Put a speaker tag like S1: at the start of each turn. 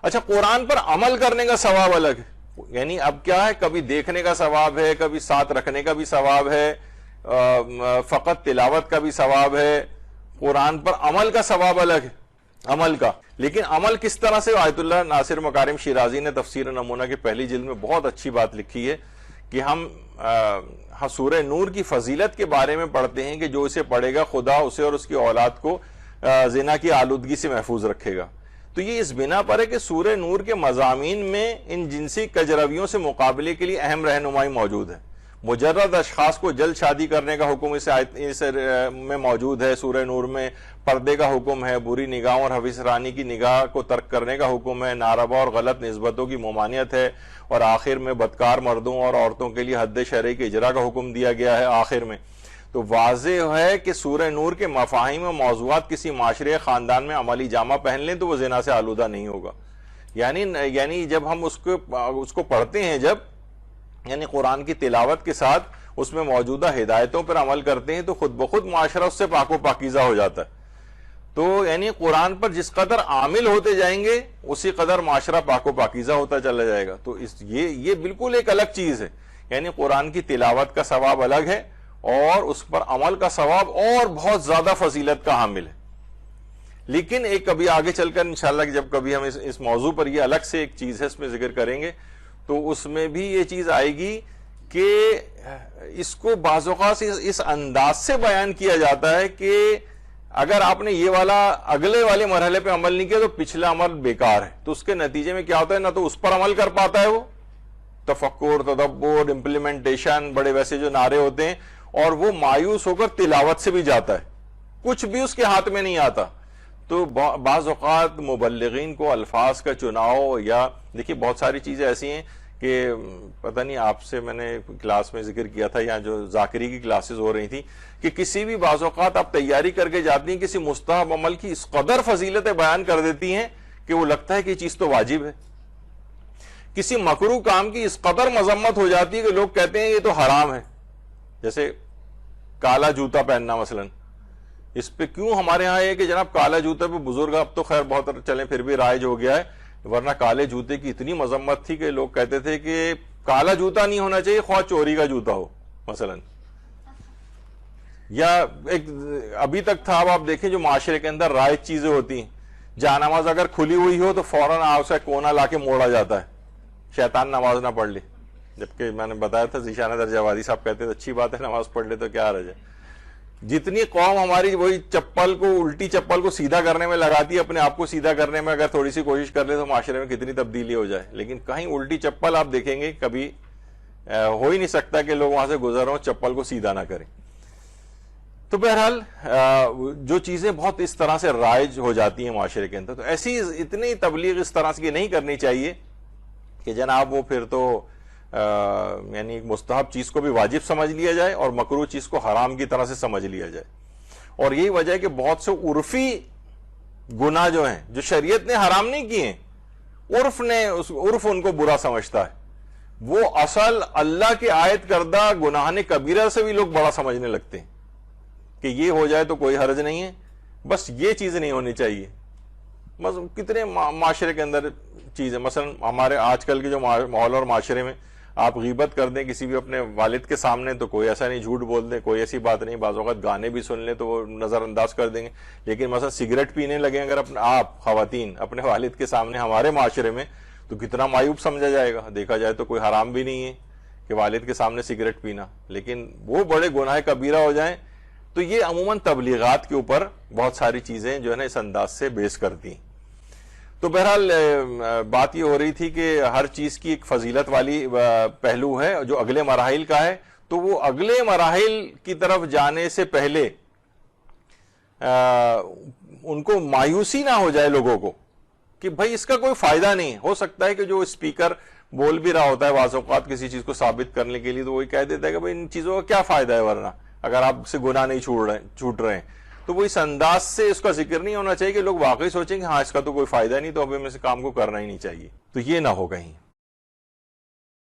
S1: اچھا قرآن پر عمل کرنے کا ثواب الگ ہے. یعنی اب کیا ہے, کبھی دیکھنے کا ثواب ہے, کبھی ساتھ رکھنے کا بھی ثواب ہے, فقط تلاوت کا بھی ثواب ہے. قرآن پر عمل کا ثواب الگ ہے, عمل کا. لیکن عمل کس طرح سے؟ آیت اللہ ناصر مکارم شیرازی نے تفسیر نمونہ کی پہلی جلد میں بہت اچھی بات لکھی ہے کہ ہم سورہ نور کی فضیلت کے بارے میں پڑھتے ہیں کہ جو اسے پڑھے گا خدا اسے اور اس کی اولاد کو زنا کی آلودگی سے محفوظ رکھے گا. تو یہ اس بنا پر ہے کہ سورہ نور کے مضامین میں ان جنسی کجرویوں سے مقابلے کے لیے اہم رہنمائی موجود ہے. مجرد اشخاص کو جلد شادی کرنے کا حکم اس میں موجود ہے. سورہ نور میں پردے کا حکم ہے, بری نگاہوں اور حویث رانی کی نگاہ کو ترک کرنے کا حکم ہے, ناروا اور غلط نسبتوں کی ممانعت ہے, اور آخر میں بدکار مردوں اور عورتوں کے لیے حد شرعی کے اجرا کا حکم دیا گیا ہے آخر میں. تو واضح ہے کہ سورہ نور کے مفاہیم و موضوعات کسی معاشرے خاندان میں عملی جامہ پہن لیں تو وہ زنا سے آلودہ نہیں ہوگا. یعنی جب ہم اس کو پڑھتے ہیں, جب یعنی قرآن کی تلاوت کے ساتھ اس میں موجودہ ہدایتوں پر عمل کرتے ہیں تو خود بخود معاشرہ اس سے پاک و پاکیزہ ہو جاتا ہے. تو یعنی قرآن پر جس قدر عامل ہوتے جائیں گے اسی قدر معاشرہ پاک و پاکیزہ ہوتا چلا جائے گا. تو یہ بالکل ایک الگ چیز ہے. یعنی قرآن کی تلاوت کا ثواب الگ ہے اور اس پر عمل کا ثواب اور بہت زیادہ فضیلت کا حامل ہے. لیکن ایک کبھی آگے چل کر انشاءاللہ جب کبھی ہم اس موضوع پر, یہ الگ سے ایک چیز ہے اس میں ذکر کریں گے, تو اس میں بھی یہ چیز آئے گی کہ اس کو بعض اوقات اس انداز سے بیان کیا جاتا ہے کہ اگر آپ نے یہ والا اگلے والے مرحلے پہ عمل نہیں کیا تو پچھلا عمل بیکار ہے. تو اس کے نتیجے میں کیا ہوتا ہے, نہ تو اس پر عمل کر پاتا ہے وہ, تفکر, تدبر, امپلیمنٹیشن, بڑے ویسے جو نعرے ہوتے ہیں, اور وہ مایوس ہو کر تلاوت سے بھی جاتا ہے, کچھ بھی اس کے ہاتھ میں نہیں آتا. تو بعض اوقات مبلغین کو الفاظ کا چناؤ, یا دیکھیے بہت ساری چیزیں ایسی ہیں کہ پتہ نہیں آپ سے میں نے کلاس میں ذکر کیا تھا, یا جو ذاکری کی کلاسز ہو رہی تھی, کہ کسی بھی بعض اوقات آپ تیاری کر کے جاتی ہیں, کسی مستحب عمل کی اس قدر فضیلتیں بیان کر دیتی ہیں کہ وہ لگتا ہے کہ یہ چیز تو واجب ہے. کسی مکروہ کام کی اس قدر مذمت ہو جاتی ہے کہ لوگ کہتے ہیں یہ تو حرام ہے. جیسے کالا جوتا پہننا مثلا, اس پہ کیوں ہمارے ہاں ہے کہ جناب کالا جوتے پہ بزرگ, اب تو خیر بہت چلیں پھر بھی رائج ہو گیا ہے, ورنہ کالے جوتے کی اتنی مذمت تھی کہ لوگ کہتے تھے کہ کالا جوتا نہیں ہونا چاہیے, خواہ چوری کا جوتا ہو مثلا. یا ایک ابھی تک تھا, اب آپ دیکھیں جو معاشرے کے اندر رائج چیزیں ہوتی ہیں, جہاں نماز اگر کھلی ہوئی ہو تو فوراً اسے کونا لا کے موڑا جاتا ہے, شیطان نماز نہ پڑھ لے. جبکہ میں نے بتایا تھا ذیشان درجہ وادی صاحب کہتے تھے اچھی بات ہے نماز پڑھ لے تو کیا حرج ہے. جتنی قوم ہماری وہی چپل کو, الٹی چپل کو سیدھا کرنے میں لگاتی ہے, اپنے آپ کو سیدھا کرنے میں اگر تھوڑی سی کوشش کر لے تو معاشرے میں کتنی تبدیلی ہو جائے. لیکن کہیں الٹی چپل آپ دیکھیں گے کبھی ہو ہی نہیں سکتا کہ لوگ وہاں سے گزر ہوں چپل کو سیدھا نہ کریں. تو بہرحال جو چیزیں بہت اس طرح سے رائج ہو جاتی ہیں معاشرے کے اندر, تو ایسی اتنی تبلیغ اس طرح سے نہیں کرنی چاہیے کہ جناب وہ پھر تو یعنی مستحب چیز کو بھی واجب سمجھ لیا جائے اور مکروہ چیز کو حرام کی طرح سے سمجھ لیا جائے. اور یہی وجہ ہے کہ بہت سے عرفی گناہ جو ہیں, جو شریعت نے حرام نہیں کیے ہیں, عرف ان کو برا سمجھتا ہے, وہ اصل اللہ کے عائد کردہ گناہ کبیرہ سے بھی لوگ بڑا سمجھنے لگتے ہیں کہ یہ ہو جائے تو کوئی حرج نہیں ہے, بس یہ چیز نہیں ہونی چاہیے. بس کتنے معاشرے کے اندر چیزیں, مثلا ہمارے آج کل کے جو ماحول اور معاشرے میں آپ غیبت کر دیں کسی بھی اپنے والد کے سامنے تو کوئی ایسا نہیں, جھوٹ بول دیں کوئی ایسی بات نہیں, بعض اوقات گانے بھی سن لیں تو وہ نظر انداز کر دیں گے. لیکن مثلا سگریٹ پینے لگیں اگر آپ خواتین اپنے والد کے سامنے ہمارے معاشرے میں, تو کتنا معیوب سمجھا جائے گا. دیکھا جائے تو کوئی حرام بھی نہیں ہے کہ والد کے سامنے سگریٹ پینا, لیکن وہ بڑے گناہ کبیرہ ہو جائیں. تو یہ عموماً تبلیغات کے اوپر بہت ساری چیزیں جو ہے نا اس انداز سے بیس کرتی ہیں. تو بہرحال بات یہ ہو رہی تھی کہ ہر چیز کی ایک فضیلت والی پہلو ہے جو اگلے مراحل کا ہے, تو وہ اگلے مراحل کی طرف جانے سے پہلے ان کو مایوسی نہ ہو جائے لوگوں کو کہ بھائی اس کا کوئی فائدہ نہیں. ہو سکتا ہے کہ جو اسپیکر بول بھی رہا ہوتا ہے بعض اوقات کسی چیز کو ثابت کرنے کے لیے, تو وہی کہہ دیتا ہے کہ بھائی ان چیزوں کا کیا فائدہ ہے, ورنہ اگر آپ سے گناہ نہیں چھوٹ رہے ہیں. تو وہ اس انداز سے اس کا ذکر نہیں ہونا چاہیے کہ لوگ واقعی سوچیں کہ ہاں اس کا تو کوئی فائدہ نہیں, تو اب ہمیں اس کام کو کرنا ہی نہیں چاہیے. تو یہ نہ ہو کہیں.